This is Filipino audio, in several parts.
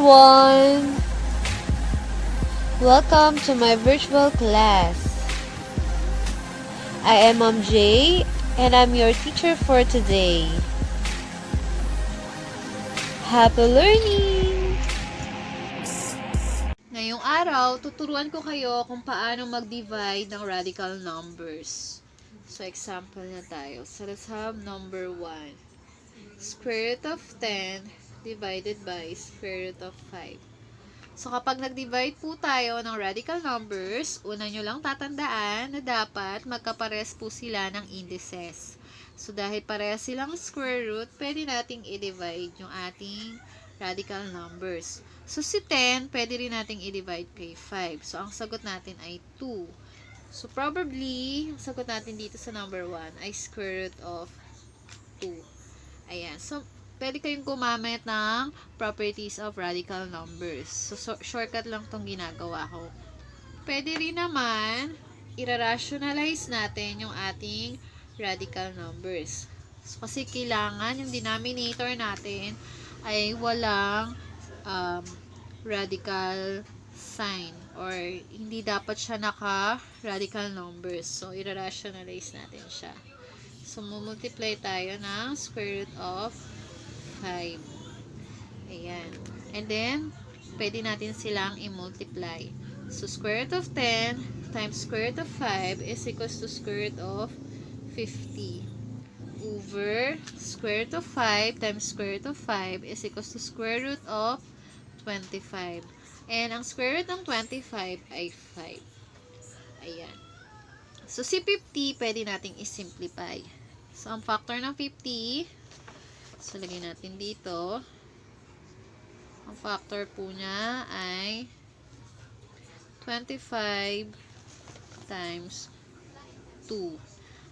everyone! Welcome to my virtual class. I am Ma'am J and I'm your teacher for today. Happy learning! Ngayong araw, tuturuan ko kayo kung paano mag-divide ng radical numbers. So, example na tayo. So, let's have number 1. Square root of 10 divided by square root of 5. So, kapag nag-divide po tayo ng radical numbers, una nyo lang tatandaan na dapat magkapares po sila ng indices. So, dahil pares silang square root, pwede nating i-divide yung ating radical numbers. So, si 10, pwede rin nating i-divide kay 5. So, ang sagot natin ay 2. So, probably, ang sagot natin dito sa number 1 ay square root of 2. Ayan. So, pwede kayong gumamit ng properties of radical numbers. So, shortcut lang tong ginagawa ko. Pwede rin naman, i-rationalize natin yung ating radical numbers. So, kasi kailangan yung denominator natin ay walang radical sign or hindi dapat siya naka-radical numbers. So, i-rationalize natin siya. So, multiply tayo ng square root of 5. Ayan. And then, pwede natin silang i-multiply. So, square root of 10 times square root of 5 is equals to square root of 50. Over square root of 5 times square root of 5 is equals to square root of 25. And ang square root ng 25 ay 5. Ayan. So, si 50, pwede nating i-simplify. So, ang factor ng 50, so, lagay natin dito. Ang factor po niya ay 25 times 2.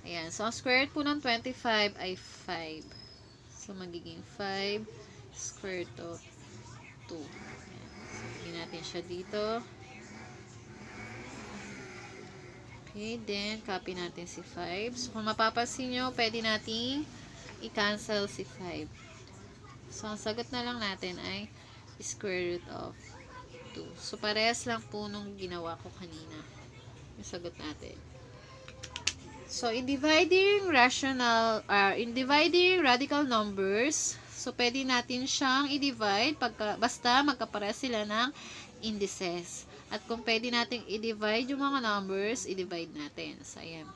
Ayan. So, ang square root po ng 25 ay 5. So, magiging 5 square root of 2. Ayan. So, lagay natin siya dito. Okay, then, copy natin si 5. So, kung mapapansin nyo, pwede nating i-cancel si 5. So, ang sagot na lang natin ay square root of 2. So, parehas lang po nung ginawa ko kanina. Yung sagot natin. So, in dividing radical numbers, so, pwede natin siyang i-divide basta magkapares sila ng indices. At kung pwede natin i-divide yung mga numbers, i-divide natin. So, ayan.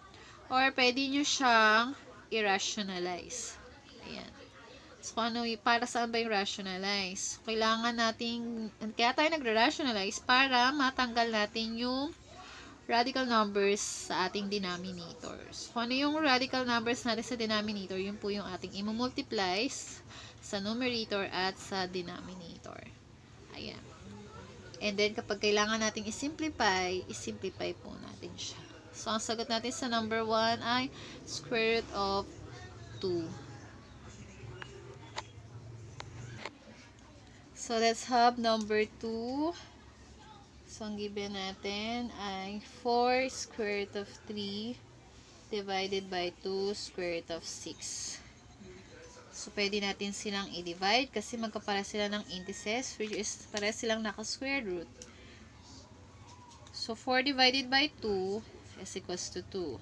Or, pwede nyo siyang i-rationalize. Ayan. So, para saan ba yung rationalize? Kailangan nating, kaya tayo nagra-rationalize para matanggal natin yung radical numbers sa ating denominators. Kung ano yung radical numbers natin sa denominator, yun po yung ating i-multiplies sa numerator at sa denominator. Ayan. And then, kapag kailangan nating i-simplify po natin siya. So, ang sagot natin sa number 1 ay square root of 2. So, let's have number 2. So, ang given natin ay 4 square root of 3 divided by 2 square root of 6. So, pwede natin silang i-divide kasi magkapara sila ng indices, which is para silang naka-square root. So, 4 divided by 2 is equals to 2.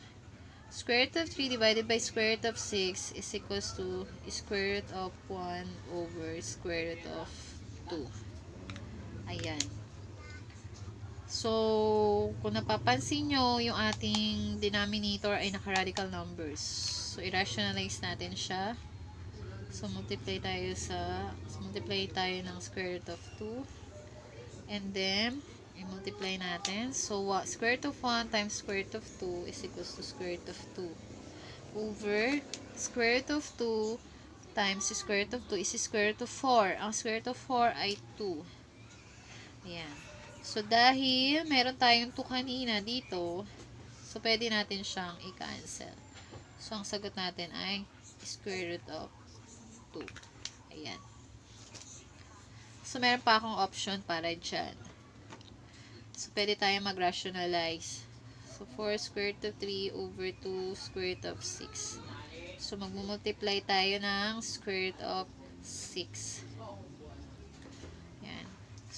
Square root of 3 divided by square root of 6 is equals to square root of 1 over square root of 2. Ayan. So, kung napapansin nyo, yung ating denominator ay naka-radical numbers. So, i-rationalize natin siya. So, multiply tayo ng square root of 2. And then, i-multiply natin. So, square root of 1 times square root of 2 is equals to square root of 2. Over square root of 2 times square root of 2 is square root of 4. Ang square root of 4 ay 2. Ayan. So, dahil meron tayong 2 kanina dito, so, pwede natin siyang i-cancel. So, ang sagot natin ay square root of 2. Ayan. So, meron pa akong option para dyan. So, pwede tayo mag-rationalize. So, 4 square root of 3 over 2 square root of 6. So, mag-multiply tayo ng square root of 6. Ayan.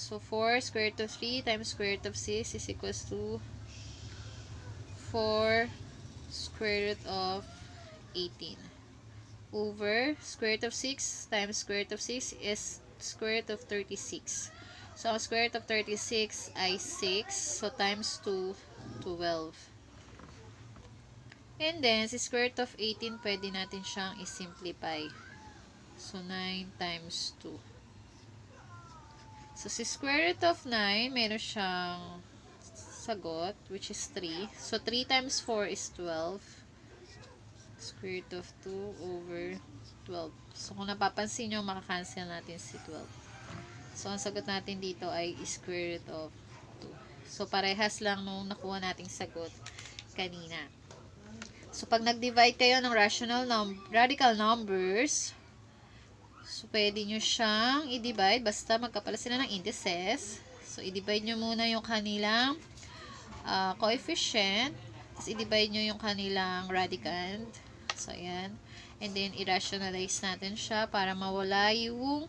So, 4 square root of 3 times square root of 6 is equals to 4 square root of 18 over square root of 6 times square root of 6 is square root of 36. So, ang square root of 36 ay 6. So, times 2, 12. And then, si square root of 18, pwede natin siyang isimplify. So, 9 times 2. So, si square root of 9, meron siyang sagot, which is 3. So, 3 times 4 is 12. Square root of 2 over 12. So, kung napapansin nyo, makakancel natin si 12. So, ang sagot natin dito ay square root of 2. So, parehas lang nung nakuha nating sagot kanina. So, pag nag-divide kayo ng radical numbers, so, pwede nyo siyang i-divide basta magkapala sila ng indices. So, i-divide nyo muna yung kanilang coefficient. Tapos, i-divide nyo yung kanilang radicand. So, ayan. And then, i-rationalize natin siya para mawala yung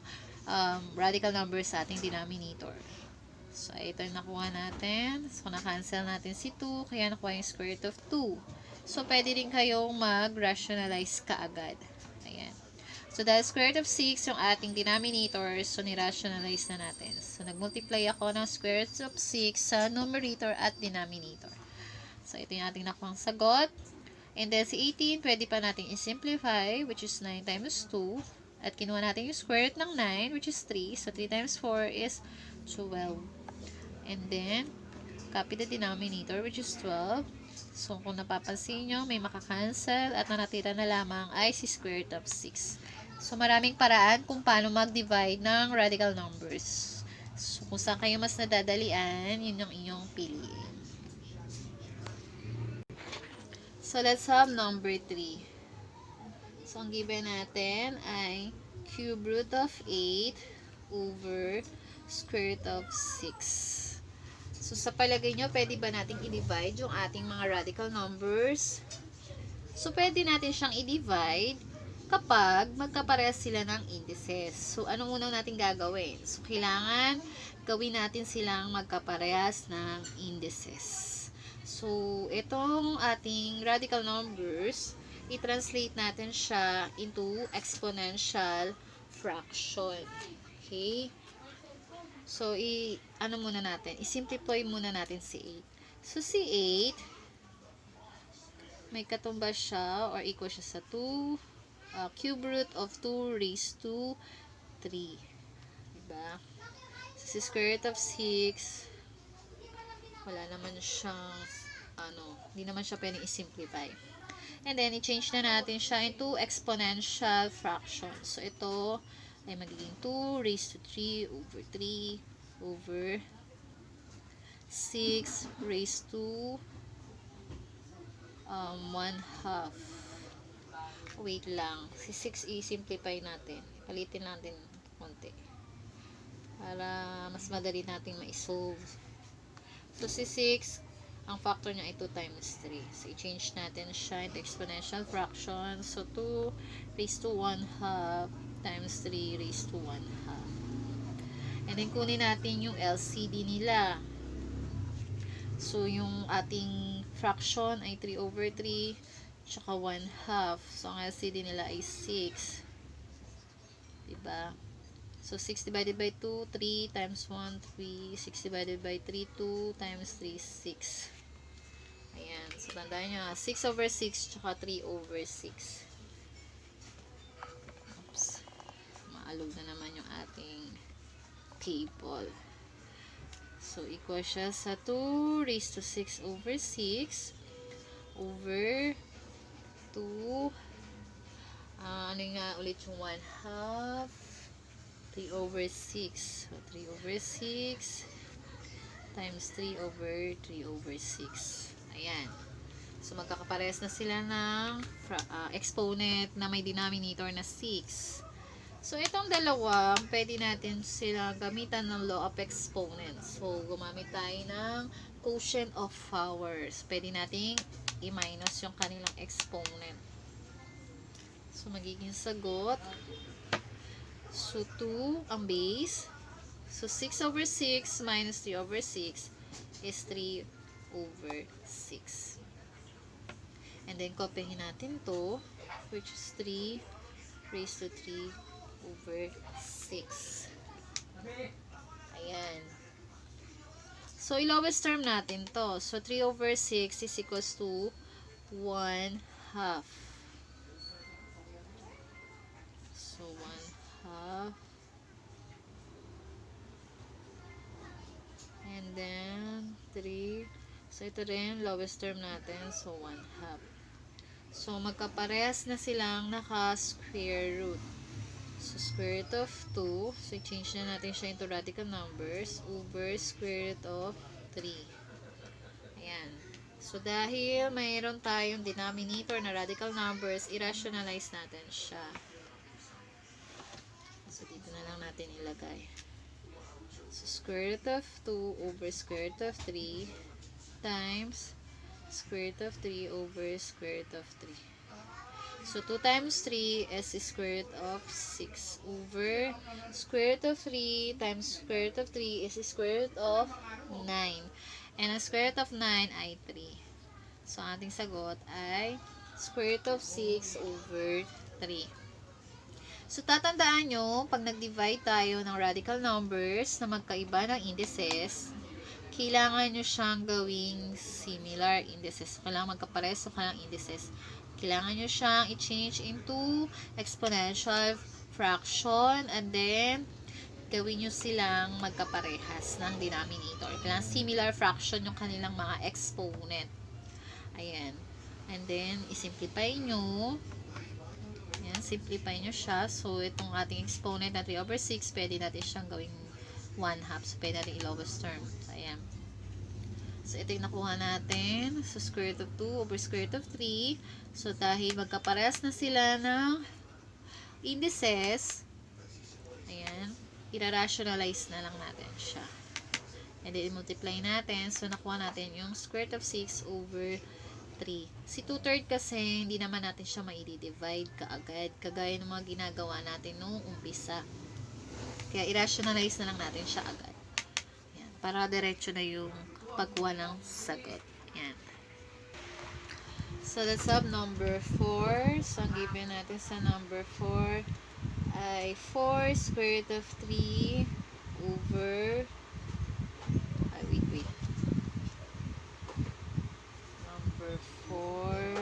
radical number sa ating denominator. So, ito yung nakuha natin. So, na-cancel natin si 2. Kaya nakuha yung square root of 2. So, pwede rin kayong mag-rationalize kaagad. Ayan. So, dahil square root of 6 yung ating denominator, so, ni-rationalize na natin. So, nag-multiply ako ng square root of 6 sa numerator at denominator. So, ito yung ating nakuhang sagot. And then, si 18, pwede pa natin i-simplify, which is 9 times 2. At kinuha natin yung square root ng 9, which is 3. So, 3 times 4 is 12. And then, copy the denominator, which is 12. So, kung napapansin nyo, may makakancel at natira na lamang ay si square root of 6. So, maraming paraan kung paano mag-divide ng radical numbers. So, kung saan kayo mas nadadalian, yun yung inyong piliin. So, let's have number 3. So, ang given natin ay cube root of 8 over square root of 6. So, sa palagay nyo, pwede ba natin i-divide yung ating mga radical numbers? So, pwede natin siyang i-divide kapag magkaparehas sila ng indices. So, anong unang natin gagawin? So, kailangan gawin natin silang magkaparehas ng indices. So, itong ating radical numbers, i-translate natin siya into exponential fraction. Okay? So, ano muna natin? I-simplify muna natin si 8. So, si 8, may katumbas siya or equal siya sa 2, cube root of 2 raised to 3. Diba? So, si square root of 6, wala naman siyang, hindi naman siya pwedeng i-simplify. And then, i-change na natin siya into exponential fraction. So, ito ay magiging 2 raised to 3 over 3 over 6 raised to 1/2. Wait lang. Si 6 i-simplify natin. Palitin natin konti. Para mas madali natin ma-solve. So, si 6, ang factor niya ay 2 times 3. So, i-change natin siya into exponential fraction. So, 2 raised to 1/2 times 3 raised to 1/2. And then, kunin natin yung LCD nila. So, yung ating fraction ay 3 over 3, tsaka 1/2. So, ang LCD nila ay 6. Diba? So, 6 divided by 2, 3 times 1, 3. 6 divided by 3, 2 times 3, 6. Ayan. So, tandaan nyo, 6 over 6, tsaka 3 over 6. Oops. Maalog na naman yung ating table. So, equal siya sa 2 raised to 6 over 6 over 2. Ano nga ulit yung 1/2? 3 over 6. So, 3 over 6 times 3 over 3 over 6. Ayan. So, magkakaparehas na sila ng exponent na may denominator na 6. So, itong dalawa, pwede natin sila gamitan ng law of exponents. So, gumamit tayo ng quotient of powers. Pwede natin i-minus yung kanilang exponent. So, magiging sagot. So, 2 ang base. So, 6 over 6 minus 3 over 6 is 3 over 6. And then, kopyahin natin to, which is 3 raised to 3 over 6. Ayan. So, i-lowest term natin to. So, 3 over 6 is equals to 1 half. So, 1 half. And then, 3. So, ito rin, lowest term natin. So, 1 half. So, magkaparehas na silang naka-square root. So, square root of 2. So, i-change na natin siya into radical numbers over square root of 3. Ayan. So, dahil mayroon tayong denominator na radical numbers, i-rationalize natin siya. So, dito na lang natin ilagay. So, square root of 2 over square root of 3 times square root of 3 over square root of 3. So, 2 times 3 is square root of 6 over square root of 3 times square root of 3 is square root of 9. And ang square root of 9 ay 3. So, ang ating sagot ay square root of 6 over 3. So, tatandaan nyo, pag nag-divide tayo ng radical numbers na magkaiba ng indices, kailangan nyo siyang gawing similar indices. Kailangan magkapareso ka ng indices. Kailangan nyo siyang i-change into exponential fraction and then gawin nyo silang magkaparehas ng denominator. Kailangan similar fraction yung kanilang mga exponent. Ayan. And then, i-simplify nyo. Ayan, simplify nyo siya. So, itong ating exponent na 3 over 6, pwede natin siyang gawing 1 half. So, pwede natin i-lowest term. So, ayan. So, ito yung nakuha natin. So, square root of 2 over square root of 3. So, dahil magkaparehas na sila ng indices, ayan, i-rationalize na lang natin siya. And then, i-multiply natin. So, nakuha natin yung square root of 6 over 3. Si 2/3 kasi, hindi naman natin siya ma-divide kaagad. Kagaya ng mga ginagawa natin noong umpisa. Kaya, i-rationalize na lang natin siya agad. Ayan, para diretso na yung pagkuha ng sagot. Ayan. So, let's have number 4. So, ang given natin sa number 4 ay 4 square root of 3 over wait. Number 4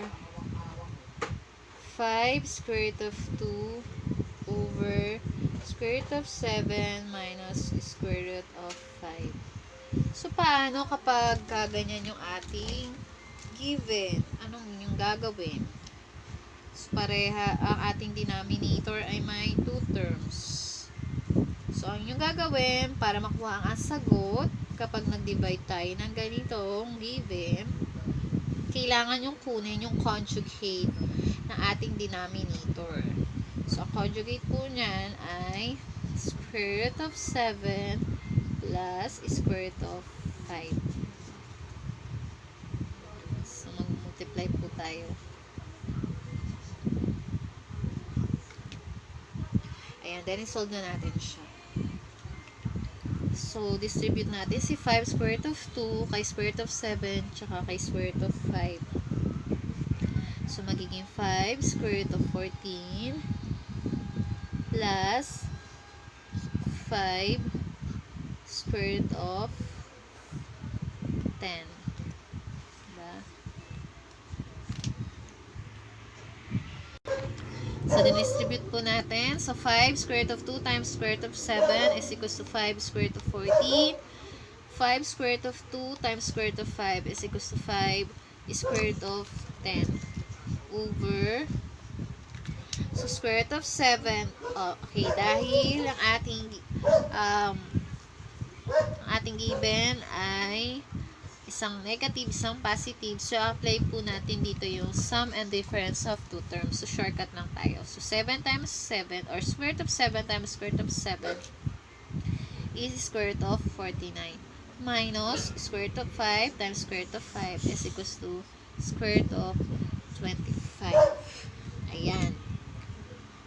5 square root of 2 over square root of 7 minus square root of 5. So, paano kapag ganyan yung ating given? Anong yung gagawin? So, pareha, ang ating denominator ay may 2 terms. So, ang yung gagawin, para makuha ang sagot, kapag nag-divide tayo ng ganitong given, kailangan yung kunin yung conjugate ng ating denominator. So, ang conjugate po niyan ay square root of 7 plus square root of 5. So, mag-multiply po tayo. Ayan, then isolve na natin siya. So, distribute natin si 5 square root of 2 kay square root of 7 tsaka kay square root of 5. So, magiging 5 square root of 14 plus 5 square root of 10. Diba? So, din-distribute po natin. So, 5 square root of 2 times square root of 7 is equals to 5 square root of 14. 5 square root of 2 times square root of 5 is equals to 5 square root of 10 over so square root of 7. Okay, dahil ang ating given ay isang negative, isang positive. So, apply po natin dito yung sum and difference of two terms. So, shortcut lang tayo. So, 7 times 7 or square root of 7 times square root of 7 is square root of 49 minus square root of 5 times square root of 5 is equals to square root of 25. Ayan.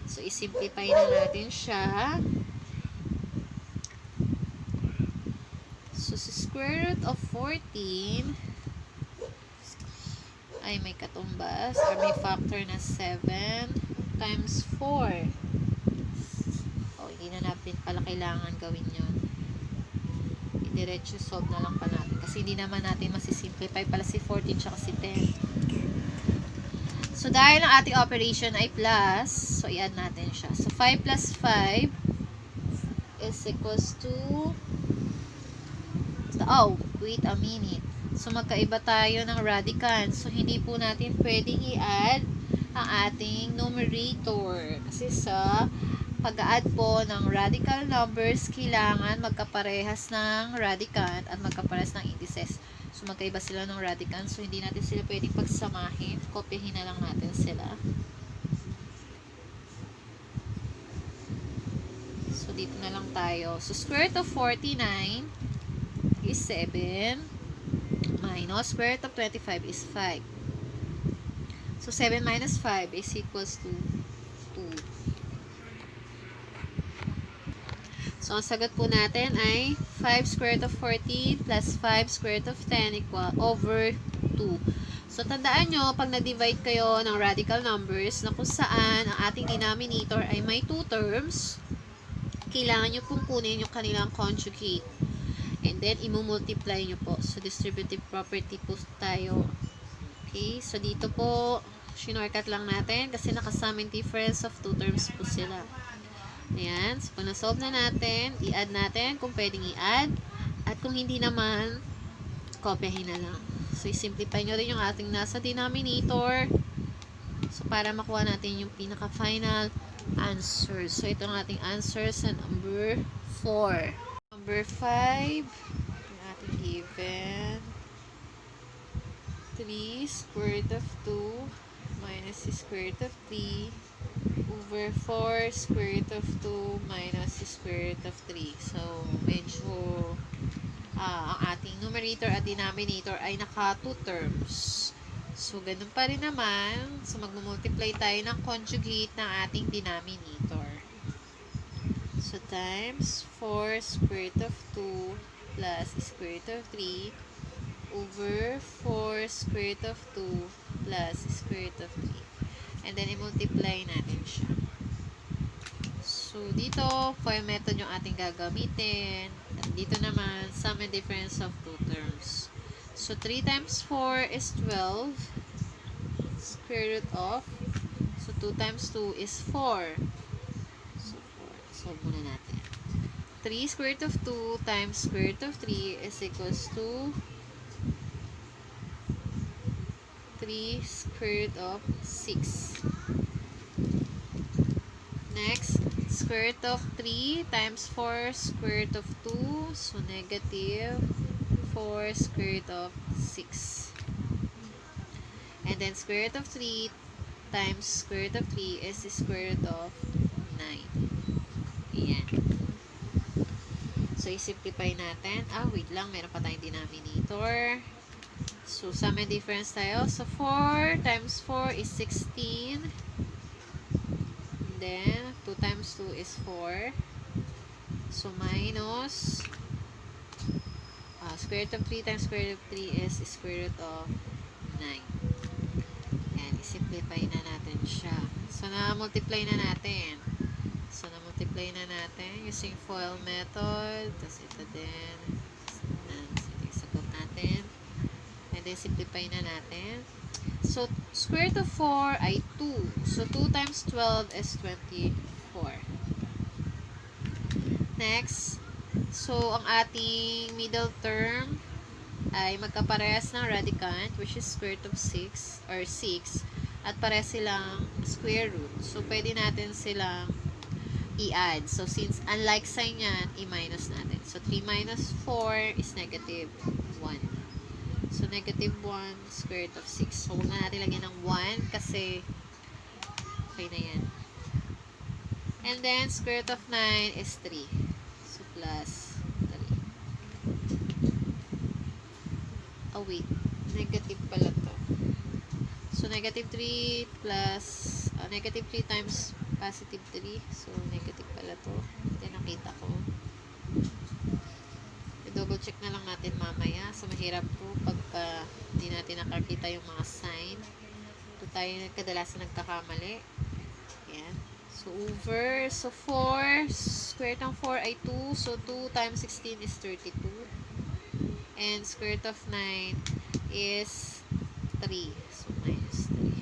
So, isimplify na natin siya. So, sa square root of 14 ay may katumbas or may factor na 7 times 4. O, hindi na natin pala kailangan gawin yun. I-diretso solve na lang pa natin. Kasi hindi naman natin masisimplify pala si 14 tsaka si 10. So, dahil ang ating operation ay plus, so, i-add natin siya. So, 5 plus 5 is equals to, oh, wait a minute. So, magkaiba tayo ng radicand. So, hindi po natin pwedeng i-add ang ating numerator. Kasi sa pag-add po ng radical numbers, kailangan magkaparehas ng radicand at magkaparehas ng indices. So, magkaiba sila ng radicand. So, hindi natin sila pwedeng pagsamahin. Kopyahin na lang natin sila. So, dito na lang tayo. So, square root of 49 is 7. Minus square root of 25 is 5. So, 7 minus 5 is equals to 2. So, ang sagot po natin ay 5 square root of 14 plus 5 square root of 10 equal over 2. So, tandaan nyo, pag na-divide kayo ng radical numbers na kung saan ang ating denominator ay may 2 terms, kailangan nyo pong kunin yung kanilang conjugate. And then, imumultiply nyo po. So, distributive property po tayo. Okay? So, dito po, shinortcut lang natin kasi nakasaming difference of 2 terms po sila. Ayan. So, kung na-solve na natin, i-add natin kung pwedeng i-add. At kung hindi naman, kopyahin na lang. So, i-simplify nyo rin yung ating nasa denominator. So, para makuha natin yung pinaka-final answer. So, ito ang ating answer sa number 4. Number 5, yung ating given, 3 square root of 2 minus square root of 3 over 4 square root of 2 minus square root of 3. So, medyo ang ating numerator at denominator ay naka 2 terms. So, ganun pa rin naman. So, magmumultiply tayo ng conjugate ng ating denominator. So, times 4 square root of 2 plus square root of 3 over 4 square root of 2 plus square root of 3. And then, i-multiply natin siya. So, dito, for method yung ating gagamitin. At dito naman, sum and difference of 2 terms. So, 3 times 4 is 12. Square root of. So, 2 times 2 is 4. Solve muna natin. 3 square root of 2 times square root of 3 is equals to 3 square root of 6. Next, square root of 3 times 4 square root of 2. So, negative 4 square root of 6. And then, square root of 3 times square root of 3 is the square root of 9. Ayan. So, i-simplify natin. Wait lang. Meron pa tayong denominator. So, sum and difference tayo. So, 4 times 4 is 16. And then, 2 times 2 is 4. So, minus square root of 3 times square root of 3 is square root of 9. Ayan. I-simplify na natin siya. So, na-multiply na natin. So, na-multiply na natin using FOIL method. Tapos ito din. Ito yung sagot natin. And then, simplify na natin. So, square root of 4 ay 2. So, 2 times 12 is 24. Next. So, ang ating middle term ay magkaparehas ng radicand, which is square root of 6 or 6. At parehas silang square root. So, pwede natin silang i-add. So, since unlike sign yan, i-minus natin. So, 3 minus 4 is negative 1. So, negative 1 square root of 6. So, huwag na natin lagyan ng 1 kasi okay na yan. And then, square root of 9 is 3. So, plus 3. Wait. Negative pala to. So, negative 3 plus negative 3 times positive 3. So, negative pala to. Ito nakita ko. i-double check na lang natin mamaya. So, mahirap po pagka hindi natin nakakita yung mga sign. Ito tayo kadalasan nagkakamali. Ayan. So, over. So, 4. Square root ng 4 ay 2. So, 2 times 16 is 32. And square root of 9 is 3. So, minus 3.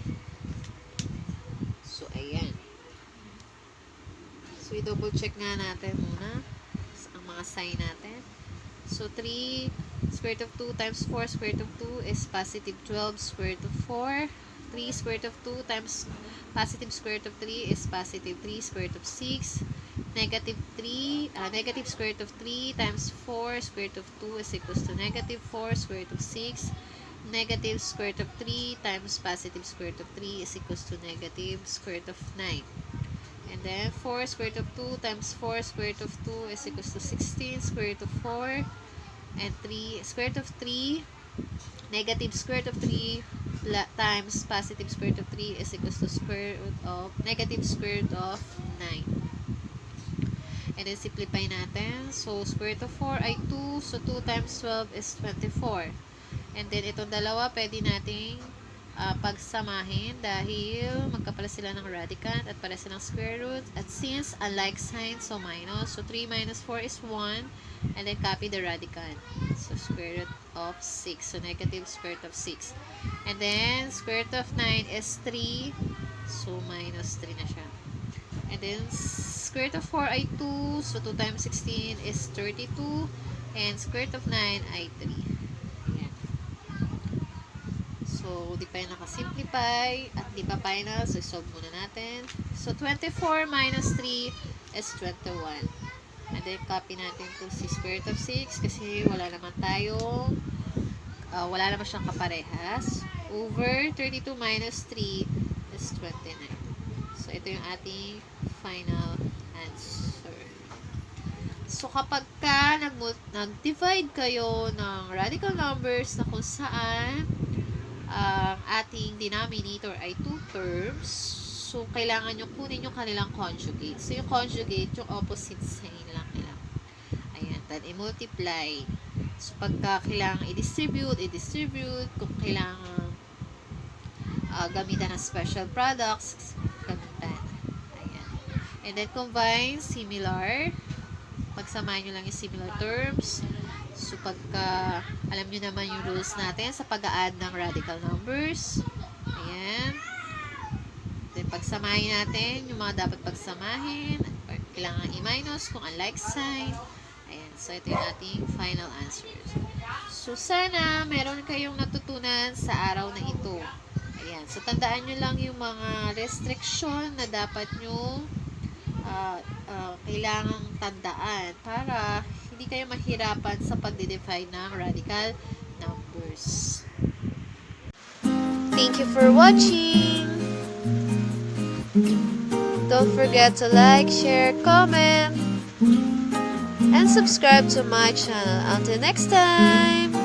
So, ayan. So, i-double check nga natin muna ang mga sign natin. So, 3 square root of 2 times 4 square root of 2 is positive 12 square root of 4. 3 square root of 2 times positive square root of 3 is positive 3 square root of 6. Negative square root of 3 times 4 square root of 2 is equals to negative 4 square root of 6. Negative square root of 3 times positive square root of 3 is equals to negative square root of 9. And then 4 square root of 2 times 4 square root of 2 is equals to 16 square root of 4. And 3 square root of 3 negative square root of 3 times positive square root of 3 is equals to square root of negative square root of 9. And then simplify natin. So square root of 4 ay 2. So 2 times 12 is 24. And then itong dalawa pwede nating pagsamahin dahil magkapala sila ng radicand at pala silang square root. At since unlike sign, so minus. So 3 minus 4 is 1. And then copy the radicand. So square root of 6. So negative square root of 6. And then square root of 9 is 3. So minus 3 na siya. And then square root of 4 ay 2. So 2 times 16 is 32. And square root of 9 ay 3. Ayan. So, di pa yung nakasimplify at di pa final. So, solve muna natin. So, 24 minus 3 is 21. And then, copy natin to si square root of 6 kasi wala naman siyang kaparehas. Over 32 minus 3 is 29. So, ito yung ating final answer. So, kapag ka nag-divide kayo ng radical numbers na kung saan ang ating denominator ay 2 terms, so, kailangan nyo kunin yung kanilang conjugate. So, yung conjugate, yung opposite sign lang nila. Ayan. Then, i-multiply. So, pagka kailangan i-distribute. Kung kailangan gamitan ng special products, gamitan. Ayan. And then, combine, similar. Pagsamahin nyo lang yung similar terms. So, pagka alam nyo naman yung rules natin sa pag-a-add ng radical numbers. Ayan. Then, pagsamahin natin yung mga dapat pagsamahin. Or kailangan i-minus kung unlike sign. Ayan. So, ito yung ating final answers. So, sana meron kayong natutunan sa araw na ito. Ayan. So, tandaan nyo lang yung mga restriction na dapat nyo kailangang tandaan para hindi kayo mahirapan sa pagde-define ng radical numbers. Thank you for watching! Don't forget to like, share, comment, and subscribe to my channel. Until next time!